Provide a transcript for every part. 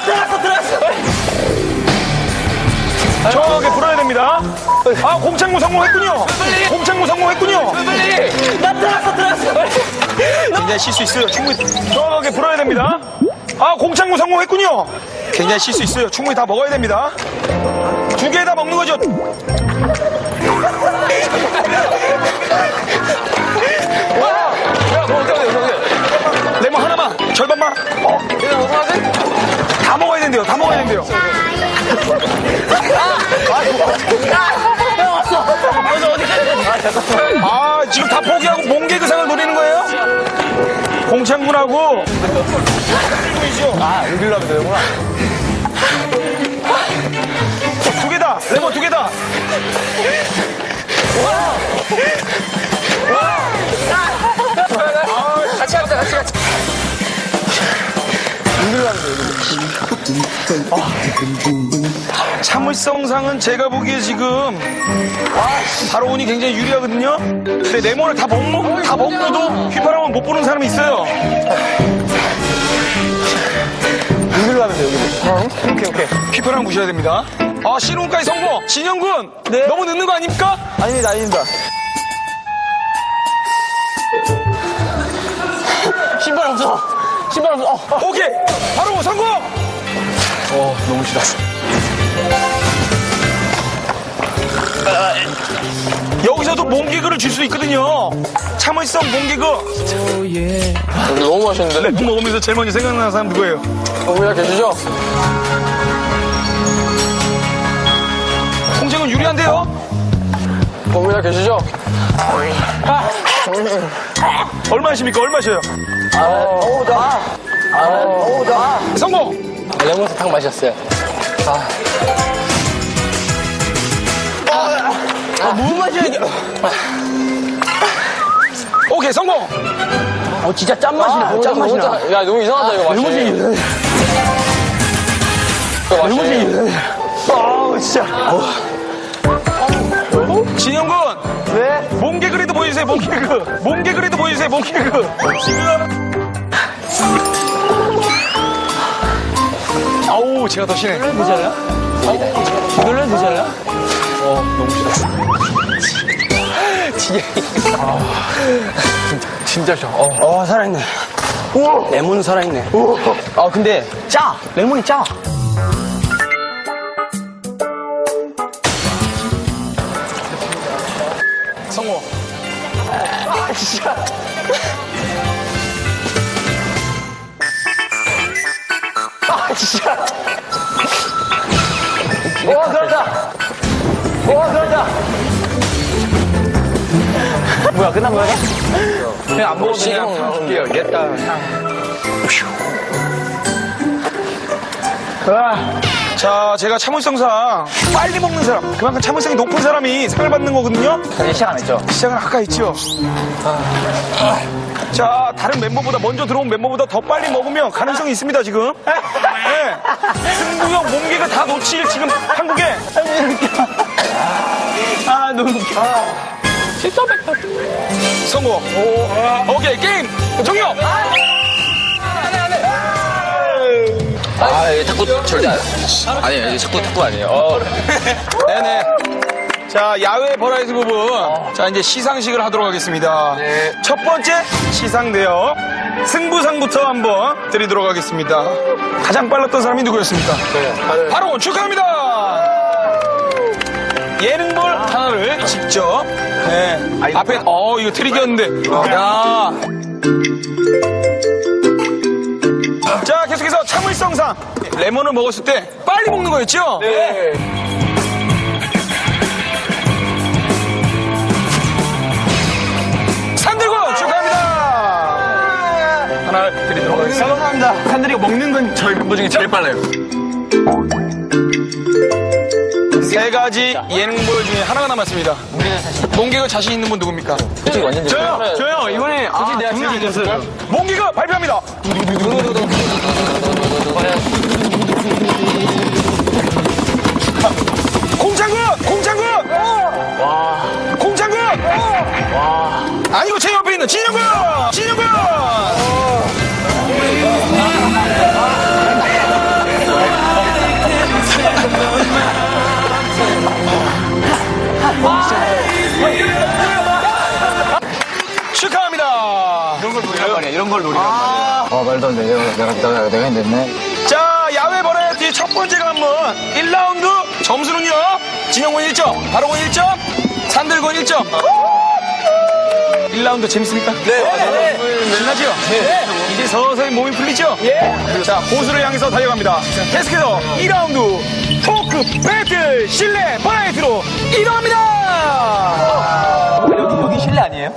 들어갔어. 정확하게 불어야 됩니다. 아, 공창구 성공했군요. 공창구 성공했군요. 나 들어갔어. 굉장히 쉴 수 있어요. 충분히 정확하게 불어야 됩니다. 아, 공창구 성공했군요. 굉장히 쉴 수 있어요. 충분히 다 먹어야 됩니다. 2개 다 먹는 거죠. 야, 뭐 어떡해. 레몬 하나만, 절반만. 내가 뭐 하지? 다 먹어야 된대요. 다 먹어야 된대요. 형 왔어. 아, 지금 다 포기하고 몽개그상을 노리는 거예요? 공창군하고. 아, 여기로 하면 되는구나. 2개다. 레몬 2개다. 같이 하자. 참을성상은 제가 보기에 지금 바로 운이 굉장히 유리하거든요. 근데 레몬을 다 먹고도 휘파람을 못 부는 사람이 있어요. 여기로 하면 돼, 여기로. 오케이. 휘파람 부셔야 됩니다. 아, 신혼까지 성공. 진영군, 네. 너무 늦는 거 아닙니까? 아닙니다. 신발 없어. 오케이, 바로 성공. 너무 싫어. 여기서도 몽개그를 줄 수 있거든요. 참을성 몽개그. 너무 맛있는데? 레몬 먹으면서 제일 먼저 생각나는 사람 누구예요? 우리가 계시죠? 공정은 유리한데요? 우리가 계시죠? 얼마십니까? 얼마셔요? 성공. 레몬 사탕 마셨어요. 물 마셔야 돼. 오케이, 성공. 진짜 짠맛이네. 짠맛이네. 야, 너무 이상하다, 이거 맛이. 레몬이. 아우, 진짜. 진영군. 왜? 몽개그래도 보여주세요, 몽개그. 몽개그래도 보여주세요, 몽개그. 지금. 아우, 제가 더 심해. 괜찮아요? 이걸로 해도 괜찮아요? 너무 싫어. 진짜 싫어. 살아있네. 레몬 살아있네. 근데 짜. 레몬이 짜. 성공. 진짜. 진짜. 들었다. 뭐야, 끝난 거야? 그냥 안 먹어도 그냥 줄게요. 알겠다. 자, 제가 참을성상 빨리 먹는 사람, 그만큼 참을성이 높은 사람이 상을 받는 거거든요. 아직 시작 안 했죠? 시작은 아까 했죠. 자, 다른 멤버보다 먼저 들어온 멤버보다 더 빨리 먹으면 가능성이 있습니다, 지금. 네. 승부형 몸개가 다 놓칠 지금 한국에. 너무 웃겨. 진짜 맵다. 성공. 오케이, 게임 종료. 자꾸 절대 아니에요. 자꾸 아니에요. 네네. 자, 야외 버라이즈 부분. 자, 이제 시상식을 하도록 하겠습니다. 네. 첫 번째 시상 내역. 승부상부터 한번 드리도록 하겠습니다. 가장 빨랐던 사람이 누구였습니까? 바로 축하합니다. 예능볼 하나를 직접. 네. 앞에, 이거 트릭이었는데. 야. 자, 계속해서 참을성상. 레몬을 먹었을 때 빨리 먹는 거였죠? 네. 산들고 축하합니다. 하나 드리도록 하겠습니다. 감사합니다. 산들이가 먹는 건 저희 멤버 중에 제일 빨라요. 세 가지 예능볼 중에 하나가 남았습니다. 몽개그 자신 있는 분 누굽니까? 솔직히 완전 저요. 이번에 솔직히 내가 장난 진짜 아니었어요. 몽개그 발표합니다. 공창군! 공창군! 아니고 제 옆에 있는 진영군! 내가 했네. 자, 야외 버라이어티 첫 번째 관문 1라운드 점수는요. 진영군 1점, 바로군 1점, 산들군 1점. 1라운드 재밌습니까? 네. 신나죠? 네. 이제 서서히 몸이 풀리죠? 예. 자, 고수를 향해서 달려갑니다. 계속해서 2라운드 토크 배틀 실내 버라이어티로 이동합니다. 여기 실내 아니에요?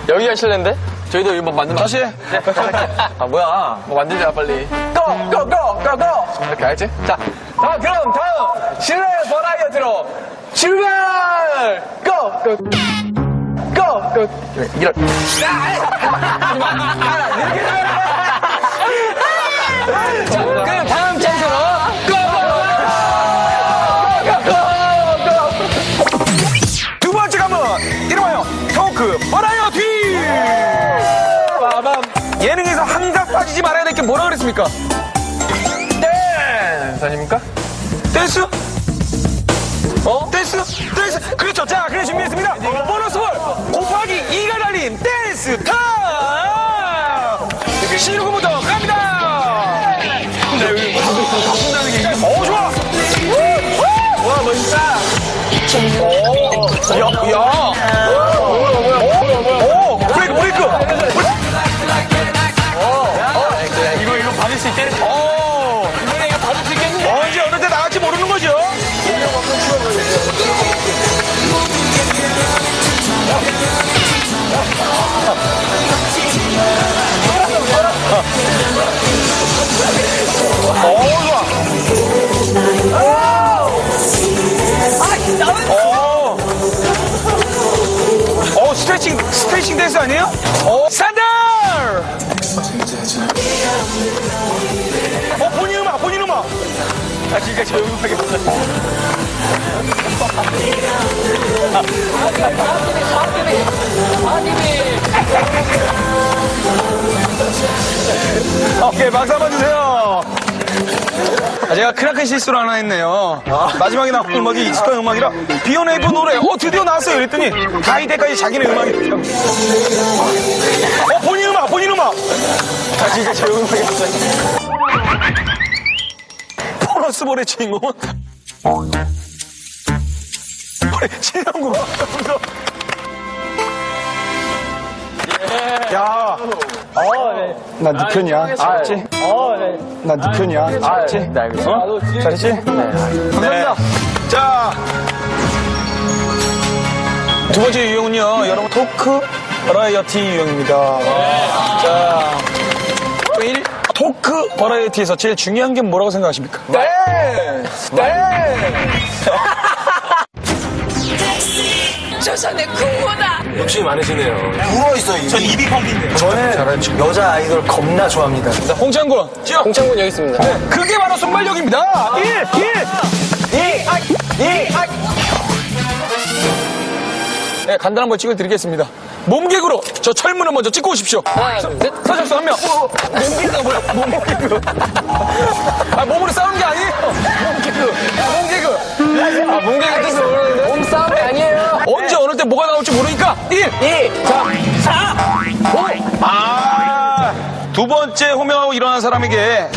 여기가 실내인데? 저희도 이거 뭐 만들면 다시 해. 아 뭐야 뭐 만들자 빨리 고! 이렇게 알지? 자 그럼 다음 실내 버라이어티로 출발! 고! 이런 자 그럼 다음 장소로 두 번째 관문 이름하여 토크 버라이어티. 예능에서 항상 빠지지 말아야 될 게 뭐라 그랬습니까? 댄스 아닙니까? 댄스? 댄스? 그렇죠. 자, 그래 준비했습니다. 보너스볼 곱하기 2가 달린 댄스 타임! 신우군부터 갑니다! 좋아! 와 멋있다 브레이크! 이거 받을 수 있겠네 이거 받을 수 있겠네 언제 어느 때 나갈지 모르는 거죠? 좋아. 스트레칭 댄스 아니에요? 산들! 본인 음악. 아, 지금까지 조용하게 오케이, 박수 한번 주세요. 제가 크나큰 실수를 하나 했네요. 마지막에 나온 음악이 익숙한 음악이라 B&F 노래 드디어 나왔어요 이랬더니 다 이때까지 자기네 음악이 본인 음악 자 지금까지 조용하게 보너스볼의 주인공은 신영구 야 난 네 편이야. 잘했지? 난 네 편이야. 잘했지? 네 알겠습니다 잘했지? 감사합니다. 자, 두 번째 유형은요, 여러분 토크 버라이어티 유형입니다. 자, 토크 버라이어티에서 제일 중요한 게 뭐라고 생각하십니까? 조선의 궁모다. 욕심이 많으시네요 누워있어, 전 입이 펑인데. 저는 여자 아이돌 겁나 좋아합니다. 자, 홍창군, 공창군 여기 있습니다 그게 바로 순발력입니다. 1, 2, 네, 간단한 걸 찍어드리겠습니다. 몸개그로 저 철문을 먼저 찍고 오십시오. 하나 둘셋 서적수 한 명. 몸개그가 뭐야? 몸개그. 몸으로 싸우는 게 아니에요. 몸개그. 몸개그 뜻을 모르는데 몸싸움이 아니에요 언제 어느 때 뭐가 나올지 모르니까 1, 2, 3, 4, 5. 두 번째 호명하고 일어난 사람에게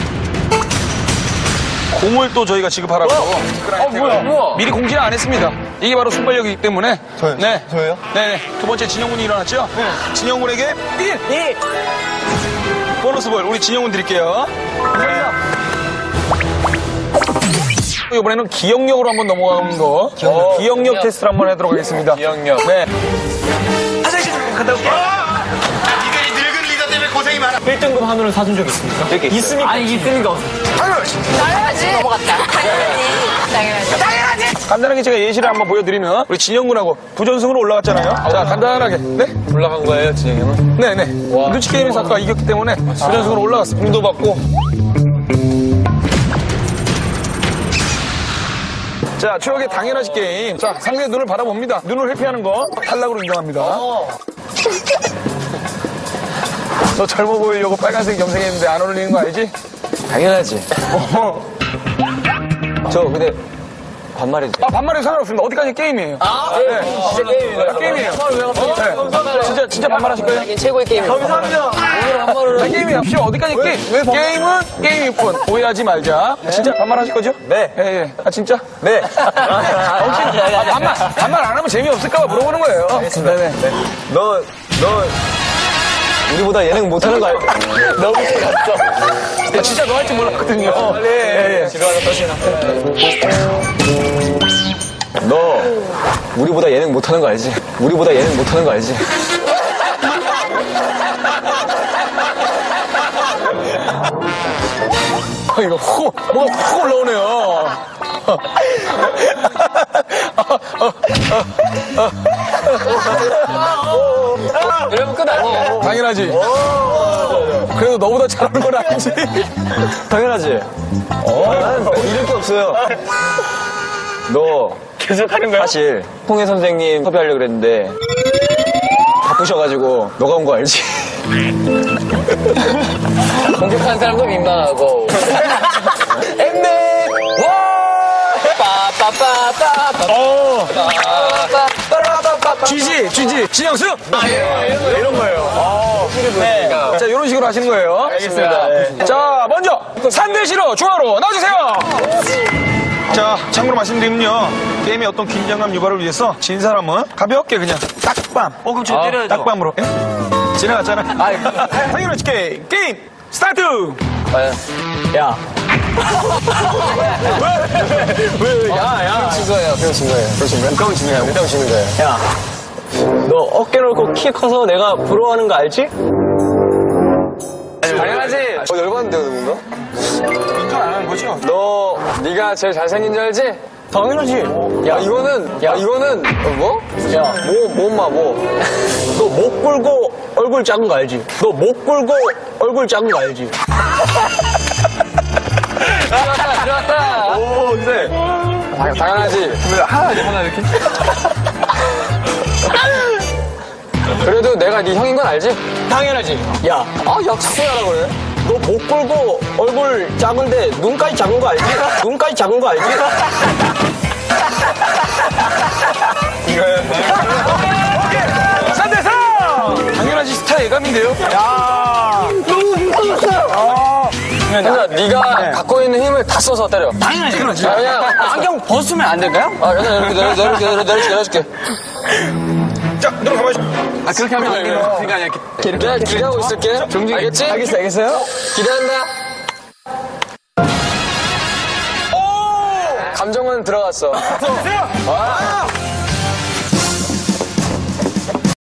공을 또 저희가 지급하라고. 뭐야 미리 공지는 안 했습니다. 이게 바로 순발력이기 때문에. 저요? 네. 저예요? 네네. 두 번째 진영군이 일어났죠? 진영군에게 1, 2. 보너스볼 우리 진영군 드릴게요. 이번에는 기억력으로 한번 넘어가는 거. 기억력 테스트를 한번 하도록 하겠습니다. 기억력 네. 갔다 올게. 이거 이 늙은 리더 때문에 고생이 많아. 1등급 한우를 사준 적 있습니까? 이렇게 있습니까? 아니 있으니까 당연하지. 넘어갔다. 당연하지. 간단하게 제가 예시를 한번 보여드리면 우리 진영군하고 부전승으로 올라갔잖아요. 자, 간단하게. 네? 올라간 거예요 진영이 형은? 네네. 눈치 게임에서 아까 이겼기 때문에 부전승으로 올라갔어. 공도 받고. 자, 추억의 당연하지 게임. 자, 상대의 눈을 바라봅니다. 눈을 회피하는 거 탈락으로 인정합니다. 너 젊어 보이려고 빨간색 염색했는데 안 어울리는 거 알지? 당연하지 저 근데 반말해도 돼. 아, 반말해도 상관없습니다. 어디까지 게임이에요. 진짜 게임이다. 게임이에요. 진짜 반말하실 거예요? 최고의 게임. 감사합니다. 자, 게임이에요. 혹시 어디까지 게임은 게임일 뿐. 오해하지 말자. 진짜 반말하실 거죠? 네. 예, 예. 아, 진짜? 네. 혹시 반말 안 하면 재미없을까봐 물어보는 거예요. 네네. 너 우리보다 예능 못하는 거 알지? 너무 재밌었어. 나 진짜 너 할 줄 몰랐거든요. 예, 예. 너 우리보다 예능 못하는 거 알지? 우리보다 예능 못하는 거 알지? 아, 이거 뭐가 훅 올라오네요. 이러면 끝 아니야? 당연하지. 그래도 너보다 잘하는 건 아니지. 당연하지. 나는 이럴 게 없어요. 너 계속 하는 거야? 사실 홍혜 선생님 섭외하려고 그랬는데 바쁘셔가지고 너가 온 거 알지? 공격하는 사람도 민망하고. 엠넷! 쥐지, 진영수? 이런 거예요. 네. 자, 이런 식으로 하시는 거예요. 알겠습니다. 자, 먼저, 산대시로 중앙으로 나와주세요. 자, 참고로 말씀드리면요. 게임의 어떤 긴장감 유발을 위해서 진 사람은 가볍게 그냥 딱밤. 그럼 저 때려야죠. 딱밤으로. 예? 지나갔잖아. 당연하지, 게임, 스타트! 야. 야. 진 거예요. 그러신 거예요. 그럼 지는 거예요. 그럼 지는 거예요. 야. 너 어깨 넓고 키 커서 내가 부러워하는 거 알지? 당연하지. 열받는데, 뭔가? 인정 안 하는 거죠? 너, 네가 제일 잘생긴 줄 알지? 당연하지. 이거는, 뭐? 야, 뭐. 너 목 굴고 얼굴 작은 거 알지? 너 목 굴고 얼굴 작은 거 알지? 들어왔다. 오, 근데. 당연하지. 하나 이렇게. 그래도 내가 네 형인 건 알지? 당연하지. 야, 자꾸 하라 그래. 너 목 굴고 얼굴 작은데 눈까지 작은 거 알지? 눈까지 작은 거 알지? 산대상! 당연하지, 스타 예감인데요? 야 너무 무서웠어요. 그러니까 네가 갖고 있는 힘을 다 써서 때려. 당연하지. 그냥 안경 벗으면 안 될까요? 그냥 이렇게 내려줄게. 자, 들어가봐야죠. 아, 그렇게 하면 안 돼요. 그러니까 이렇게. 내가 기대하고 있을게. 알겠지? 알겠어요? 기대한다. 감정은 들어갔어. 아,